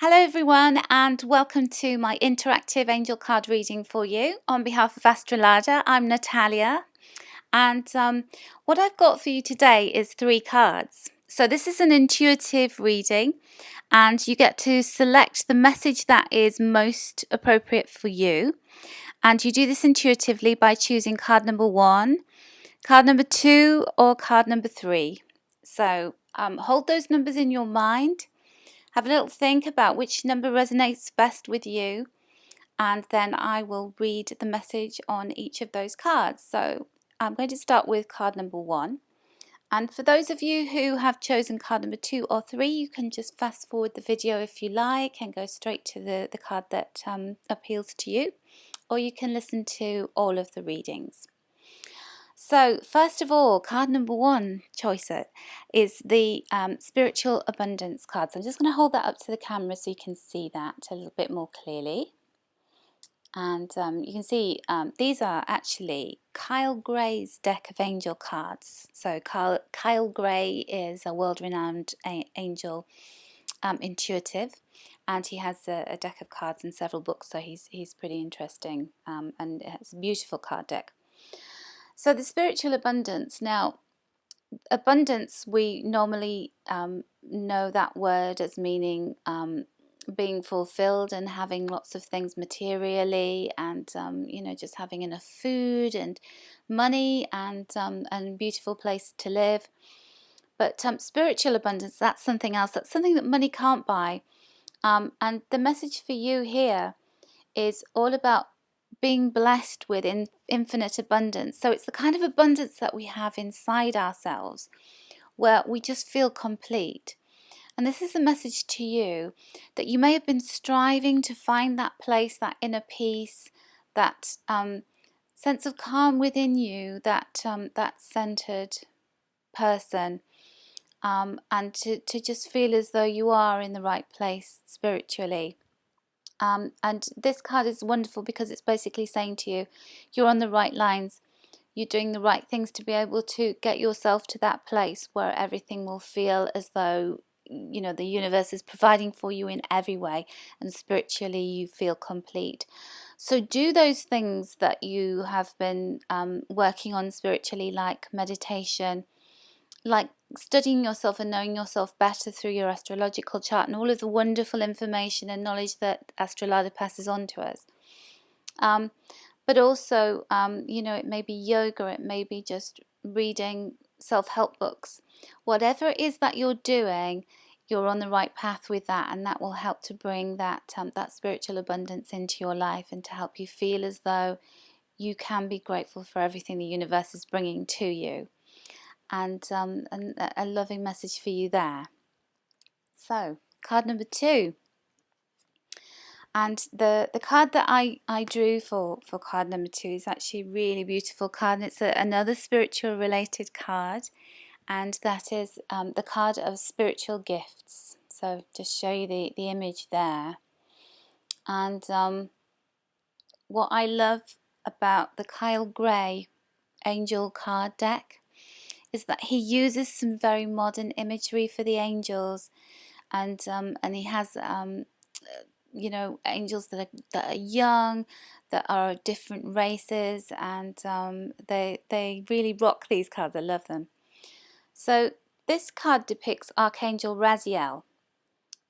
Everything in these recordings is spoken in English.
Hello everyone, and welcome to my interactive angel card reading for you. On behalf of Astrolada, I'm Natalia, and what I've got for you today is 3 cards. So this is an intuitive reading, and you get to select the message that is most appropriate for you. And you do this intuitively by choosing card number 1, card number 2, or card number 3. So hold those numbers in your mind. Have a little think about which number resonates best with you, and then I will read the message on each of those cards. So I'm going to start with card number 1. And for those of you who have chosen card number 2 or 3, you can just fast forward the video if you like and go straight to the card that appeals to you, or you can listen to all of the readings. So first of all, card number 1 choice is the spiritual abundance card. So I'm just going to hold that up to the camera so you can see that a little bit more clearly. And you can see these are actually Kyle Gray's deck of angel cards. So Kyle Gray is a world-renowned angel intuitive, and he has a deck of cards and several books, so he's pretty interesting, and it's a beautiful card deck. So the spiritual abundance. Now, abundance, we normally know that word as meaning being fulfilled and having lots of things materially, and just having enough food and money and beautiful place to live. But spiritual abundance, that's something else. That's something that money can't buy. And the message for you here is all about being blessed with infinite abundance. So it's the kind of abundance that we have inside ourselves where we just feel complete. And this is a message to you that you may have been striving to find that place, that inner peace, that sense of calm within you, that centered person, and to just feel as though you are in the right place spiritually. And this card is wonderful because it's basically saying to you, you're on the right lines, you're doing the right things to be able to get yourself to that place where everything will feel as though, the universe is providing for you in every way, and spiritually you feel complete. So do those things that you have been working on spiritually, like meditation, like studying yourself and knowing yourself better through your astrological chart and all of the wonderful information and knowledge that Astrolada passes on to us. But also, it may be yoga, it may be just reading self-help books. Whatever it is that you're doing, you're on the right path with that, and that will help to bring that spiritual abundance into your life and to help you feel as though you can be grateful for everything the universe is bringing to you. And a loving message for you there. So, card number 2. And the card that I drew for card number 2 is actually a really beautiful card. And it's another spiritual related card. And that is the card of spiritual gifts. So, just show you the image there. And what I love about the Kyle Gray angel card deck is that he uses some very modern imagery for the angels, and he has angels that are young, that are of different races, and they really rock these cards. I love them. So this card depicts Archangel Raziel,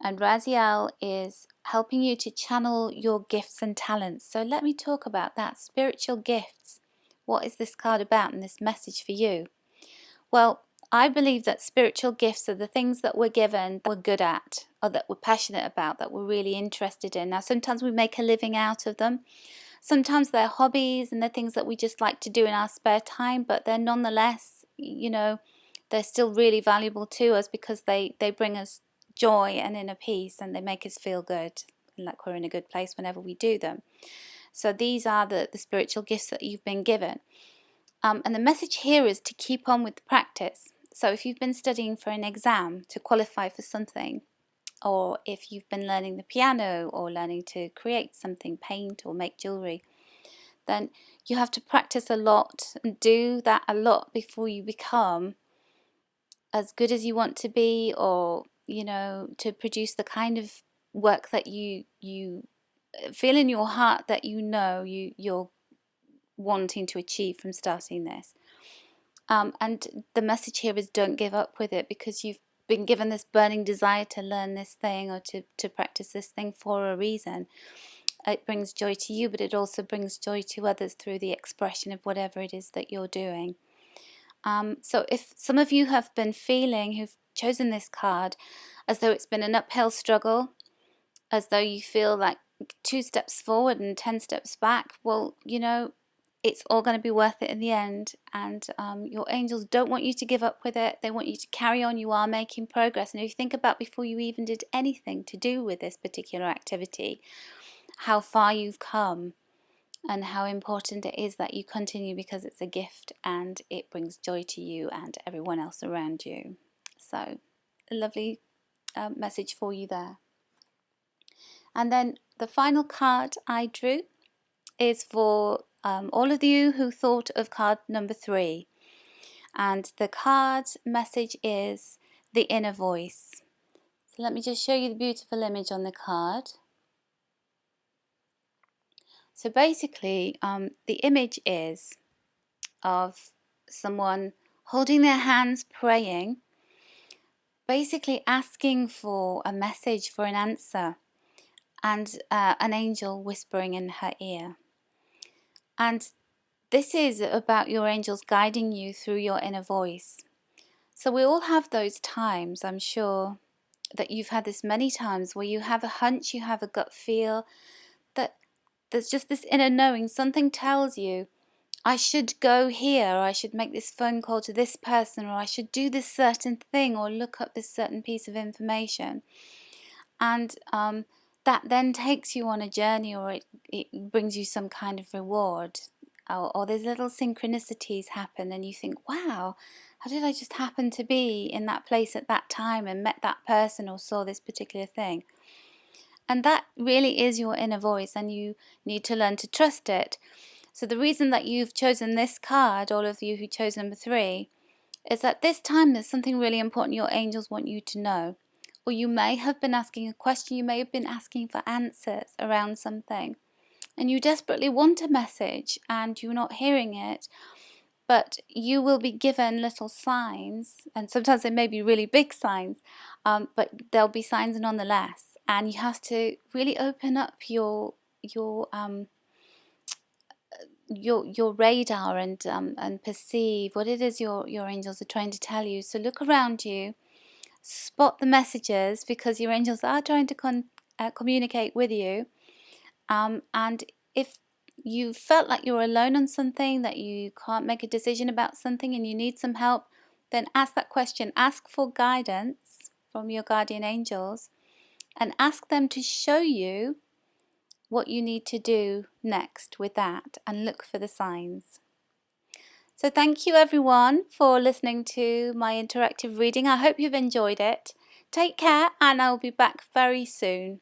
and Raziel is helping you to channel your gifts and talents. So let me talk about that. Spiritual gifts. What is this card about and this message for you? Well, I believe that spiritual gifts are the things that we're given, that we're good at, or that we're passionate about, that we're really interested in. Now, sometimes we make a living out of them. Sometimes they're hobbies and they're things that we just like to do in our spare time, but they're nonetheless, they're still really valuable to us because they bring us joy and inner peace, and they make us feel good, like we're in a good place whenever we do them. So these are the spiritual gifts that you've been given. And the message here is to keep on with the practice. So if you've been studying for an exam to qualify for something, or if you've been learning the piano or learning to create something, paint or make jewelry, then you have to practice a lot and do that a lot before you become as good as you want to be, or to produce the kind of work that you feel in your heart that you're wanting to achieve from starting this. And the message here is don't give up with it, because you've been given this burning desire to learn this thing or to practice this thing for a reason. It brings joy to you, but it also brings joy to others through the expression of whatever it is that you're doing. So if some of you have been feeling, who've chosen this card, as though it's been an uphill struggle, as though you feel like 2 steps forward and 10 steps back, well, it's all going to be worth it in the end. And your angels don't want you to give up with it. They want you to carry on. You are making progress. And if you think about before you even did anything to do with this particular activity, how far you've come and how important it is that you continue, because it's a gift and it brings joy to you and everyone else around you. So a lovely message for you there. And then the final card I drew is for all of you who thought of card number 3. And the card message is the inner voice. So let me just show you the beautiful image on the card. So basically, the image is of someone holding their hands, praying, basically asking for a message, for an answer, and an angel whispering in her ear. And this is about your angels guiding you through your inner voice. So we all have those times. I'm sure that you've had this many times where you have a hunch, you have a gut feel, that there's just this inner knowing. Something tells you, I should go here, or I should make this phone call to this person, or I should do this certain thing, or look up this certain piece of information. And that then takes you on a journey, or it brings you some kind of reward. Or there's little synchronicities happen and you think, wow, how did I just happen to be in that place at that time and met that person or saw this particular thing? And that really is your inner voice, and you need to learn to trust it. So the reason that you've chosen this card, all of you who chose number 3, is that this time there's something really important your angels want you to know. Or you may have been asking a question, you may have been asking for answers around something, and you desperately want a message and you're not hearing it, but you will be given little signs, and sometimes they may be really big signs, but there'll be signs nonetheless, and you have to really open up your radar and perceive what it is your angels are trying to tell you. So look around you, spot the messages, because your angels are trying to communicate with you. And if you felt like you're alone on something, that you can't make a decision about something and you need some help, then ask that question. Ask for guidance from your guardian angels and ask them to show you what you need to do next with that, and look for the signs. So thank you everyone for listening to my interactive reading. I hope you've enjoyed it. Take care, and I'll be back very soon.